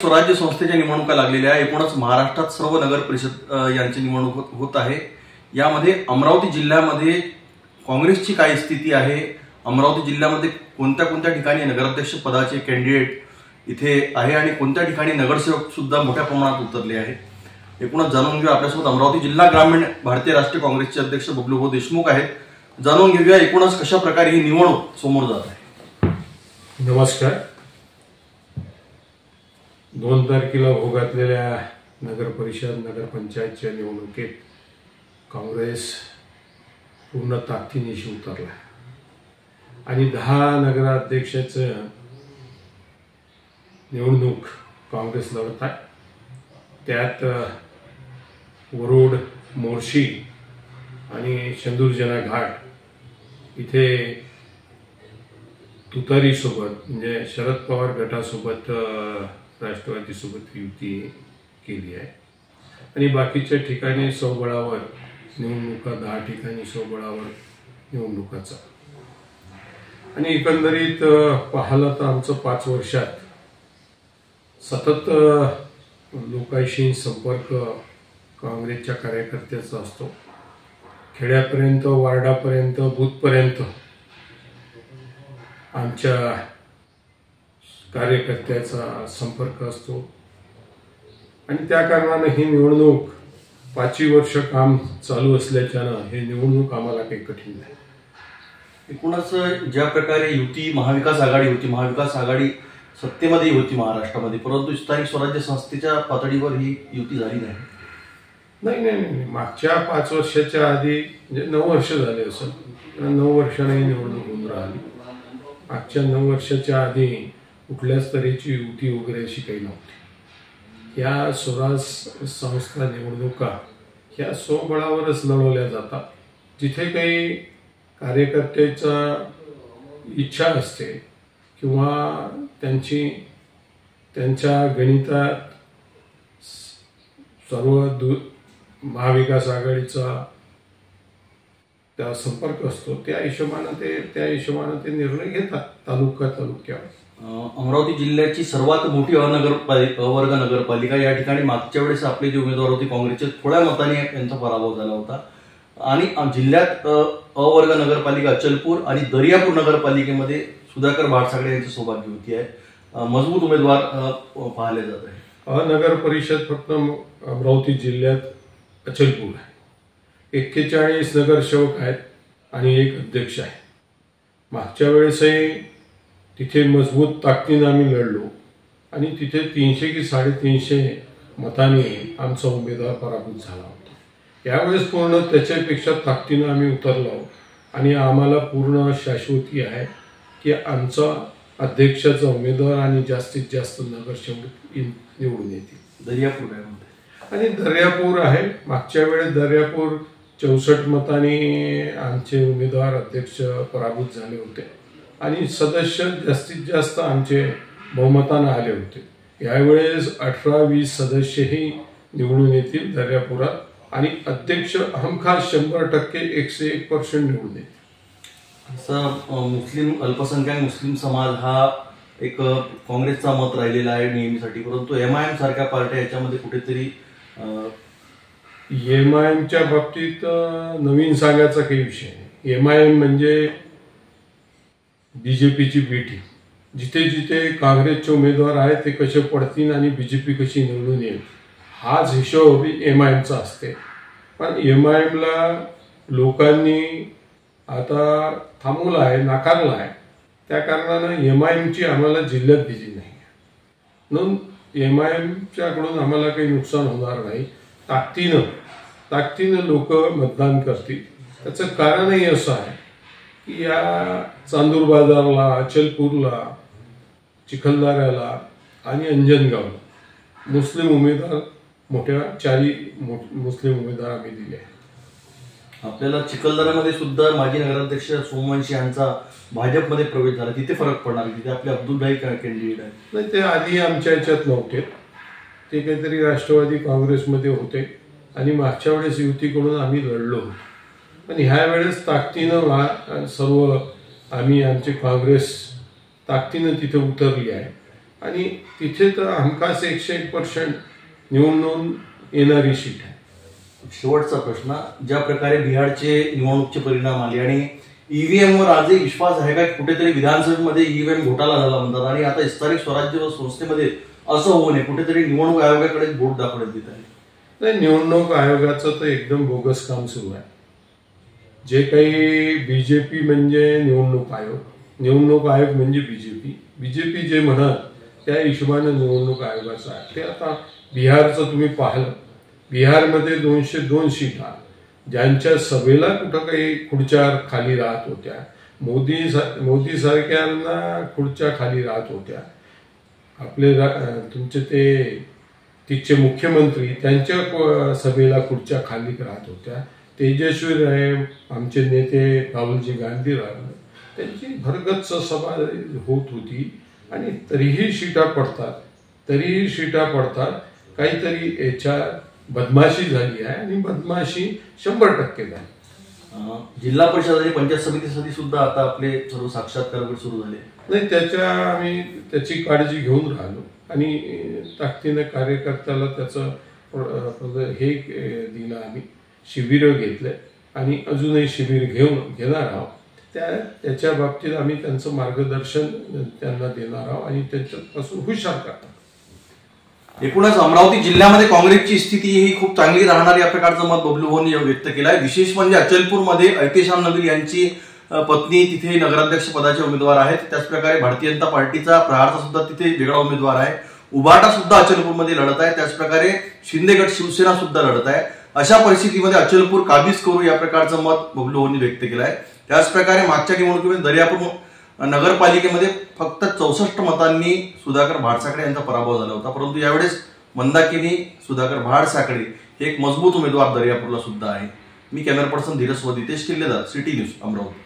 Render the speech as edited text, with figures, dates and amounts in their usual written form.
स्वराज्य संस्थेच्या निवडणुका लागलेल्या आहे। एकूणच महाराष्ट्रात सर्व नगर परिषद यांची निवडणूक होत आहे। यामध्ये अमरावती जिल्ह्यामध्ये काँग्रेसची काय स्थिती आहे, अमरावती जिल्ह्यामध्ये कोणत्या ठिकाणी नगराध्यक्ष पदाचे कॅन्डिडेट इथे आहे आणि कोणत्या ठिकाणी नगरसेवक सुद्धा मोठ्या प्रमाणात उतरले आहेत, एकूणच जाणून घेऊया। आपल्यासोबत अमरावती जिल्हा ग्रामीण भारतीय राष्ट्रीय काँग्रेसचे अध्यक्ष बबलू देशमुख आहेत। जाणून घेऊया एकूणच कशा प्रकारे ही निवडणूक समोर जात आहे। नमस्कार। 2 तारखेला होऊ घातलेल्या नगर परिषद नगर पंचायतच्या निवडणुकीत काँग्रेस पूर्ण ताकदीनिशी उतरला आणि 10 नगराध्यक्षाचं निवडणूक काँग्रेस लढत आहे। त्यात वरुड, मोर्शी आणि शेंदूरजना घाट इथे तुतारी सोबत म्हणजे शरद पवार गटासोबत राष्ट्रवादी सोबत युती केली आहे आणि बाकीच्या ठिकाणी स्वबळावर निवडणुका 10 ठिकाणी स्वबळावर निवडणुकाचा आणि एकंदरीत पाहिलं तर आमचं 5 वर्षात सतत लोकांशी संपर्क काँग्रेसच्या कार्यकर्त्याचा असतो। खेड्यापर्यंत, वार्डापर्यंत, बूथपर्यंत आमच्या कार्यकर्त्याचा संपर्क असतो आणि त्या कारणाने ही निवडणूक 5 वर्ष काम चालू असल्याच्यानं हे निवडणूक आम्हाला काही कठीण नाही। एकूणच ज्या प्रकारे युती महाविकास आघाडी होती, महाविकास आघाडी सत्तेमध्ये होती महाराष्ट्रामध्ये, परंतु स्थानिक स्वराज्य संस्थेच्या पातळीवर ही युती झाली नाही। मागच्या 5 वर्षाच्या आधी म्हणजे 9 वर्ष झाले असेल, 9 वर्षांनी निवडणूक होऊन राहिली। मागच्या 9 वर्षाच्या आधी कुठल्याच तऱ्हेची युती वगैरे अशी काही नव्हती। या स्वराज संस्था निवडणुका ह्या स्वबळावरच लढवल्या जातात। जिथे काही कार्यकर्त्याचा इच्छा असते किंवा त्यांच्या गणितात सर्व महाविकास आघाडीचा त्या संपर्क असतो, त्या हिशोबाने ते निर्णय घेतात तालुक्यावर। अमरावती जिल्ह्याची सर्वात मोठी अवर्ग नगरपालिका या ठिकाणी मागच्या वेळेस आपले जे उमेदवार होते काँग्रेसचे थोड्या मताने यांचा पराभव झाला होता आणि जिल्ह्यात अवर्ग नगरपालिका अचलपूर आणि दर्यापूर नगरपालिकेमध्ये सुधाकर भाटसागळे यांची सौभाग्य होती आहे। मजबूत उमेदवार पाहिले जात आहे। नगर परिषद फक्त अमरावती जिल्ह्यात अचलपूर आहे। 41 नगरसेवक आहेत आणि 1 अध्यक्ष आहे। मागच्या वेळेसही तिथे मजबूत ताकदीने आम्ही लढलो आणि तिथे 300 की 350 मतांनी आमचा उमेदवार पराभूत झाला होता। यावेळेस पूर्ण त्याच्यापेक्षा ताकदीने आम्ही उतरलो आणि आम्हाला पूर्ण शाश्वती आहे की आमचा अध्यक्षाचा उमेदवार आणि जास्तीत जास्त नगरसेवक निवडून येतील। दर्यापूर आहे आणि दर्यापूर आहे। मागच्या वेळेस दर्यापूर 64 मतांनी आमचे उमेदवार अध्यक्ष पराभूत झाले होते आणि सदस्य जास्तीत जास्त आमचे बहुमताने आले होते। यावेळेस 18-20 सदस्यही निवडून येतील दर्यापुरात आणि अध्यक्ष हमखास 100% 101% निवडून येतील। असं मुस्लिम अल्पसंख्याक मुस्लिम समाज हा एक काँग्रेसचा मत राहिलेला आहे नेहमीसाठी, परंतु MIM सारख्या पार्ट्या याच्यामध्ये कुठेतरी MIMच्या बाबतीत नवीन सांगायचा काही विषय नाही। MIM म्हणजे बीजेपीची बेटी। जिथे जिथे काँग्रेसचे उमेदवार आहेत ते कसे पडतील आणि बीजेपी कशी निवडून येईल हाच हिशोब MIMचा असते। पण MIMला लोकांनी आता थांबवलं आहे, नाकारलं आहे। त्या कारणाने MIMची आम्हाला जिल्ह्यात दिली नाही म्हणून MIMच्याकडून आम्हाला काही नुकसान होणार नाही। ताकदीनं लोक मतदान करतील। त्याचं कारणही असं आहे की या चांदूर बाजारला, अचलपूरला, चिखलदऱ्याला आणि अंजनगावला मुस्लिम उमेदवार मोठ्या 4 मुस्लिम उमेदवार आम्ही दिले आहेत। आपल्याला चिखलदऱ्यामध्ये सुद्धा माजी नगराध्यक्ष सोमवंशी यांचा भाजपमध्ये प्रवेश झाला, तिथे फरक पडणार, तिथे आपले अब्दुल भाई कॅन्डिडेट आहे। नाही, ते आधी आमच्या याच्यात नव्हते, ते काहीतरी राष्ट्रवादी काँग्रेसमध्ये होते आणि मागच्या वेळेस युतीकडून आम्ही लढलो। पण ह्या वेळेस ताकदीनं सर्व आम्ही आमची काँग्रेस ताकदीनं तिथे उतरली आहे आणि तिथे तर हमखास 101% निवडून येणारी सीट आहे. शेवटचा प्रश्न, ज्या प्रकारे बिहारचे निवडणुकीचे परिणाम आले आणि ईव्हीएम वर आजही विश्वास आहे का? कुठेतरी विधानसभेमध्ये ईव्हीएम घोटाळा झाला म्हणतात आणि आता स्थानिक स्वराज्य संस्थेमध्ये असं होऊ नये, कुठेतरी निवडणूक आयोगाकडे बोट दाखवण्यात येत आहे. नाही, निवडणूक आयोगाचं तर एकदम बोगस काम सुरू आहे. जे काही बीजेपी म्हणजे निवडणूक आयोग, निवडणूक आयोग म्हणजे बीजेपी जे म्हणत त्या हिशोबाने निवडणूक आयोगाचं आहे. ते आता बिहारचं तुम्ही पाहिलं, बिहारमध्ये 202 सीटा ज्यांच्या सभेला कुठं काही खुर्च्या खाली राहत होत्या, मोदी सारख्यांना खुर्च्या खाली राहत होत्या, आपले तुमचे ते तिथचे मुख्यमंत्री त्यांच्या सभेला खुर्च्या खाली राहत होत्या, तेजस्वी राय आमचे नेते राहुलजी गांधी राहिले त्यांची भरगच्च सभा होत होती आणि तरीही सीटा पडतात. काहीतरी याच्या बदमाशी झाली आहे आणि बदमाशी 100% झाली. जिल्हा परिषद आणि पंचायत समितीसाठी सुद्धा आता आपले सर्व साक्षात्कार सुरू झाले. नाही, आम्ही त्याची काळजी घेऊन राहिलो आणि ताकदीने कार्यकर्त्याला त्याचं हे दिलं. आम्ही शिबिर घेतले आणि अजूनही शिबिर घेणार आहोत. त्याच्या बाबतीत आम्ही त्यांचं मार्गदर्शन त्यांना देणार आहोत आणि त्यांच्यापासून हुशार करणार. एकूणच अमरावती जिल्ह्यामध्ये काँग्रेसची स्थिती ही खूप चांगली राहणार या प्रकारचं मत बबलू भाऊंनी व्यक्त केलं आहे. विशेष म्हणजे अचलपूरमध्ये ऐतेश्याम नगर यांची पत्नी तिथे नगराध्यक्ष पदाचे उमेदवार आहेत. त्याचप्रकारे भारतीय जनता पार्टीचा प्रहारचा सुद्धा तिथे वेगळा उमेदवार आहे. उबाटा सुद्धा अचलपूरमध्ये लढत आहे. त्याचप्रकारे शिंदे गट शिवसेना सुद्धा लढत आहे. अशा परिस्थितीमध्ये अचलपूर काबीज करू या प्रकारचं मत बबलू भाऊंनी व्यक्त केलं आहे. त्याचप्रकारे मागच्या निवडणुकीमध्ये दर्यापूर नगरपालिकेमध्ये फक्त 64 मतांनी सुधाकर भाडसाकडे यांचा पराभव झाला होता. परंतु यावेळेस मंदाकिनी सुधाकर भाडसाकडे हे एक मजबूत उमेदवार दर्यापूरला सुद्धा आहे. मी कॅमेरा पर्सन धीरज स्वदितेश किल्लेदार, सिटी न्यूज, अमरावती.